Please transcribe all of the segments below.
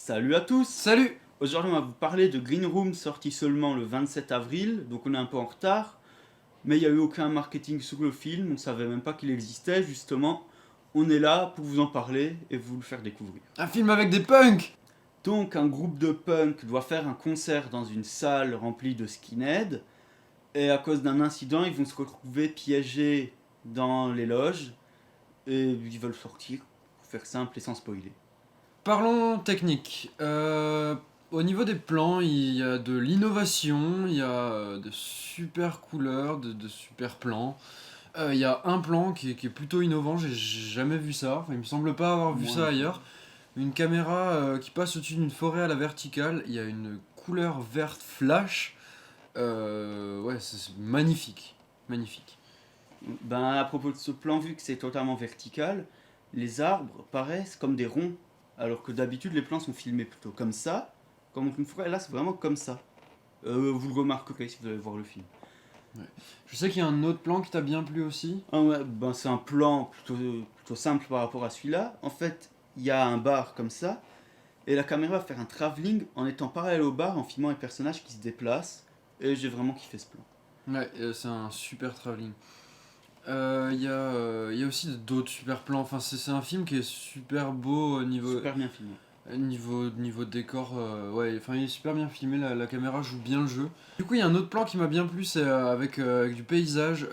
Salut à tous. Salut! Aujourd'hui on va vous parler de Green Room sorti seulement le 27 avril, donc on est un peu en retard, mais il n'y a eu aucun marketing sur le film, on savait même pas qu'il existait justement. On est là pour vous en parler et vous le faire découvrir. Un film avec des punks! Donc un groupe de punk doit faire un concert dans une salle remplie de skinheads, et à cause d'un incident ils vont se retrouver piégés dans les loges, et ils veulent sortir, pour faire simple et sans spoiler. Parlons technique. Au niveau des plans, il y a de l'innovation, il y a de super couleurs, de super plans. Il y a un plan qui est plutôt innovant, j'ai jamais vu ça. Enfin, il me semble pas avoir vu Moi ça non plus. ailleurs. Une caméra qui passe au-dessus d'une forêt à la verticale, il y a une couleur verte flash. Ouais, c'est magnifique. Magnifique. Ben, à propos de ce plan, vu que c'est totalement vertical, les arbres paraissent comme des ronds, alors que d'habitude les plans sont filmés plutôt comme ça, comme une forêt. Là, c'est vraiment comme ça. Vous le remarquerez si vous allez voir le film. Ouais. Je sais qu'il y a un autre plan qui t'a bien plu aussi. Ah ouais, ben c'est un plan plutôt simple par rapport à celui-là. En fait, il y a un bar comme ça, et la caméra va faire un travelling en étant parallèle au bar, en filmant les personnages qui se déplacent. Et j'ai vraiment kiffé ce plan. Ouais, c'est un super travelling. Il y a aussi d'autres super plans. Enfin, c'est un film qui est super beau au Super bien filmé. niveau décor. Ouais, enfin, il est super bien filmé. La caméra joue bien le jeu. Du coup, il y a un autre plan qui m'a bien plu, c'est avec du paysage.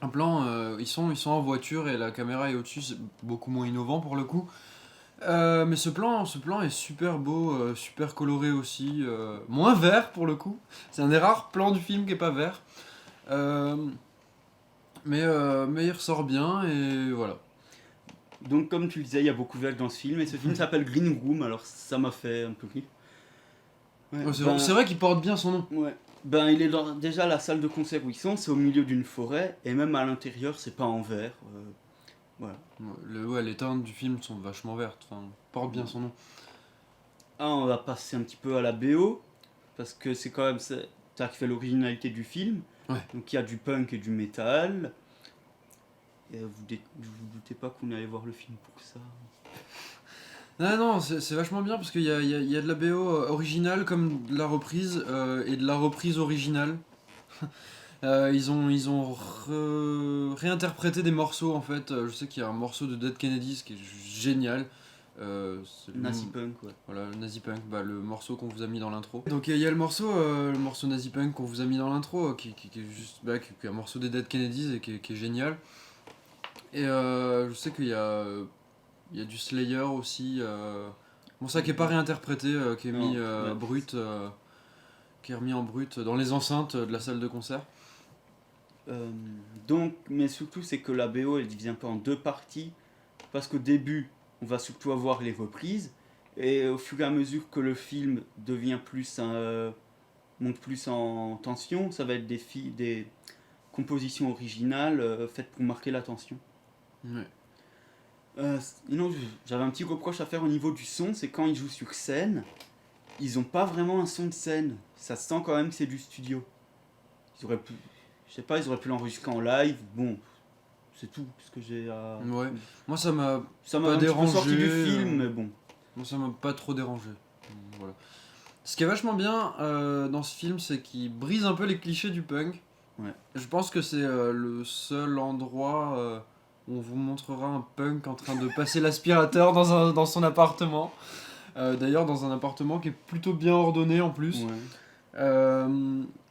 Un plan, ils sont en voiture et la caméra est au-dessus. C'est beaucoup moins innovant pour le coup. Mais ce plan est super beau, super coloré aussi. Moins vert pour le coup. C'est un des rares plans du film qui est pas vert. Euh, mais il ressort bien et voilà. Donc, comme tu le disais, il y a beaucoup de vagues dans ce film, et ce film s'appelle Green Room, alors ça m'a fait un peu rire. Ouais, Ouais, ben, c'est vrai qu'il porte bien son nom. ouais. Ben, il est dans déjà la salle de concert où ils sont, c'est au milieu d'une forêt, et même à l'intérieur, c'est pas en verre. Voilà. Ouais, les teintes du film sont vachement vertes. Enfin, porte bien son nom. Ah, on va passer un petit peu à la BO, parce que c'est quand même ça qui fait l'originalité du film. Ouais. Donc, il y a du punk et du métal. Et vous doutez pas qu'on allait voir le film pour ça. Non, non, c'est vachement bien parce qu'il y a de la BO originale comme de la reprise et de la reprise originale. Ils ont réinterprété des morceaux en fait. Je sais qu'il y a un morceau de Dead Kennedys qui est génial. C'est Nazi punk, ouais. voilà, le Nazi Punk, bah, le morceau qu'on vous a mis dans l'intro. Donc il y a le morceau Nazi Punk qu'on vous a mis dans l'intro, qui est juste qui est un morceau des Dead Kennedys et qui est génial. Et je sais qu'il y a du Slayer aussi. Bon, ça qui est pas réinterprété, qui est Non, mis ouais. brut, qui est remis en brut dans les enceintes de la salle de concert. Euh, donc, mais surtout, c'est que la BO elle est divisée un peu en deux parties. Parce qu'au début, on va surtout avoir les reprises. Et au fur et à mesure que le film devient monte plus en tension, ça va être des compositions originales faites pour marquer l'attention. Ouais. Sinon, j'avais un petit reproche à faire au niveau du son, c'est quand ils jouent sur scène, ils ont pas vraiment un son de scène. Ça se sent quand même que c'est du studio. Ils auraient pu, je sais pas, ils auraient pu l'enregistrer en live. Bon, c'est tout ce que j'ai à. Ouais. Moi ça m'a Ça m'a pas un petit peu dérangé. sorti du film, mais bon. Moi ça m'a pas trop dérangé. Voilà. Ce qui est vachement bien dans ce film, c'est qu'il brise un peu les clichés du punk. Ouais. Je pense que c'est le seul endroit où on vous montrera un punk en train de passer l'aspirateur dans son appartement. D'ailleurs, dans un appartement qui est plutôt bien ordonné en plus. Ouais. Euh,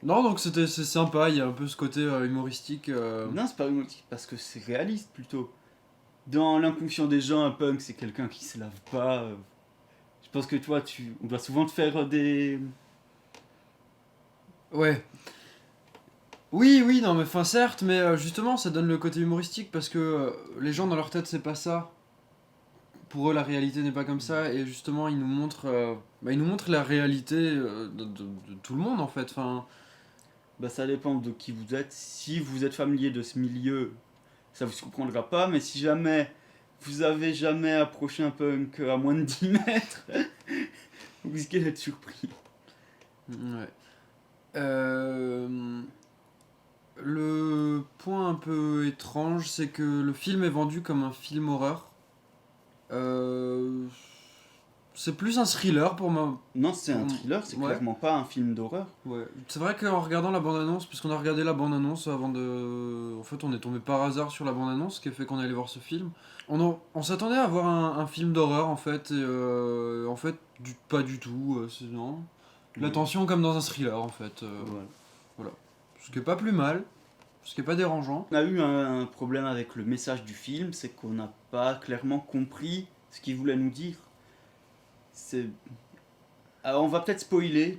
non, donc c'est sympa, il y a un peu ce côté humoristique. Non, c'est pas humoristique, parce que c'est réaliste plutôt. Dans l'inconscient des gens, un punk, c'est quelqu'un qui se lave pas. Je pense que toi, on doit souvent te faire des. Ouais. Oui, oui, non, mais enfin, certes, mais justement, ça donne le côté humoristique parce que les gens dans leur tête, c'est pas ça. Pour eux, la réalité n'est pas comme ça, et justement, ils nous montrent la réalité de tout le monde en fait. Enfin, Bah, ça dépend de qui vous êtes. Si vous êtes familier de ce milieu, ça vous surprendra pas, mais si jamais vous avez jamais approché un punk à moins de 10 mètres, vous risquez d'être surpris. ouais. Euh, le point un peu étrange, c'est que le film est vendu comme un film horreur. Euh, c'est plus un thriller pour moi. Non, c'est un thriller, c'est Ouais. clairement pas un film d'horreur. Ouais. C'est vrai qu'en regardant la bande-annonce, puisqu'on a regardé la bande-annonce avant de... En fait, on est tombé par hasard sur la bande-annonce, ce qui a fait qu'on allait voir ce film. On s'attendait à voir un film d'horreur, en fait, et en fait, pas du tout, non. La tension comme dans un thriller, en fait. Voilà. Ce qui est pas plus mal, ce qui est pas dérangeant. On a eu un problème avec le message du film, c'est qu'on n'a pas clairement compris ce qu'il voulait nous dire. Alors, on va peut-être spoiler,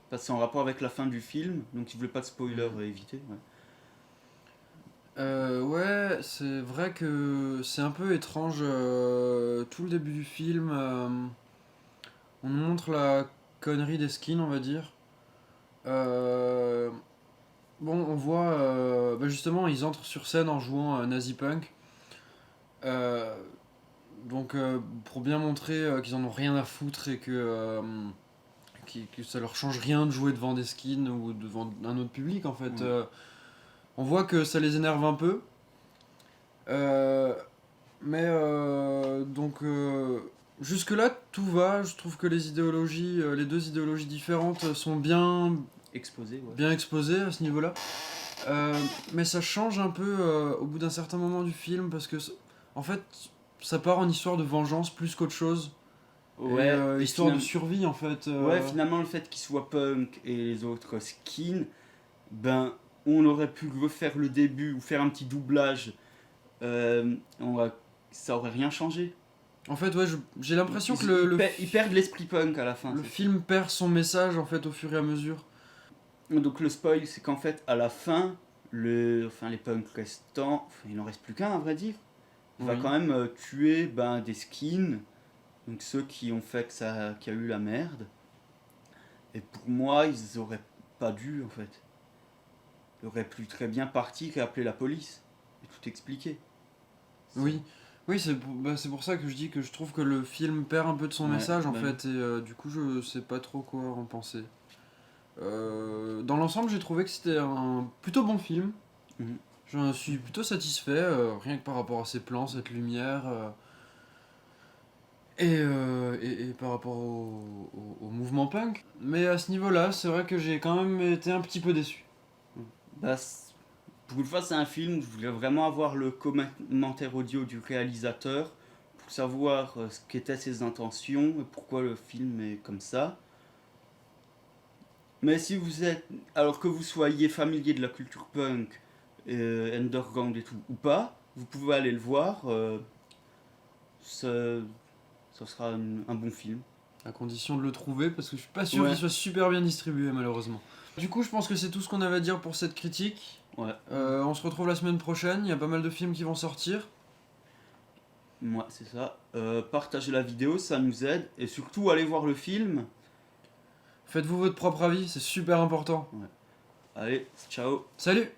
parce que c'est en rapport avec la fin du film, donc si vous voulez pas de spoiler, évitez. Ouais, c'est vrai que c'est un peu étrange. Tout le début du film, on nous montre la connerie des skins, on va dire. Bon, on voit, justement, ils entrent sur scène en jouant Nazi Punk. Donc, pour bien montrer qu'ils en ont rien à foutre et que ça leur change rien de jouer devant des skins ou devant un autre public, en fait. On voit que ça les énerve un peu. Donc, jusque-là, tout va. Je trouve que les idéologies, les deux idéologies différentes sont bien Exposé, ouais. bien exposé à ce niveau-là. Mais ça change un peu au bout d'un certain moment du film parce que, en fait, ça part en histoire de vengeance plus qu'autre chose. Ouais, Et, et histoire de finalement- survie en fait. Ouais, finalement, le fait qu'il soit punk et les autres skins, ben, on aurait pu refaire le début ou faire un petit doublage. Ça aurait rien changé. En fait, ouais, j'ai l'impression que Ils perdent l'esprit punk à la fin. le film perd son message en fait au fur et à mesure. Donc le spoil, c'est qu'en fait, à la fin, les punks restants, il n'en reste plus qu'un à vrai dire. Il va Oui. quand même tuer des skins, donc ceux qui ont fait qu'il y a eu la merde. Et pour moi, ils auraient pas dû en fait. Ils auraient pu très bien partir et appeler la police et tout expliquer. Oui, oui, c'est pour ça que je dis que je trouve que le film perd un peu de son Ouais, message en bah fait, et du coup je sais pas trop quoi en penser. Dans l'ensemble, j'ai trouvé que c'était un plutôt bon film. Mhm. J'en suis plutôt satisfait, rien que par rapport à ces plans, cette lumière, et par rapport au mouvement punk. Mais à ce niveau-là, c'est vrai que j'ai quand même été un petit peu déçu. Bah, pour une fois, c'est un film où je voulais vraiment avoir le commentaire audio du réalisateur pour savoir ce qu'étaient ses intentions et pourquoi le film est comme ça. Mais si vous êtes, alors que vous soyez familier de la culture punk, underground et tout, ou pas, vous pouvez aller le voir. Ça, ça sera un bon film. À condition de le trouver, parce que je suis pas sûr Ouais. qu'il soit super bien distribué malheureusement. Du coup, je pense que c'est tout ce qu'on avait à dire pour cette critique. Ouais, On se retrouve la semaine prochaine, il y a pas mal de films qui vont sortir. moi c'est ça. Partagez la vidéo, ça nous aide. Et surtout, allez voir le film. Faites-vous votre propre avis, c'est super important. Allez, ciao. Salut!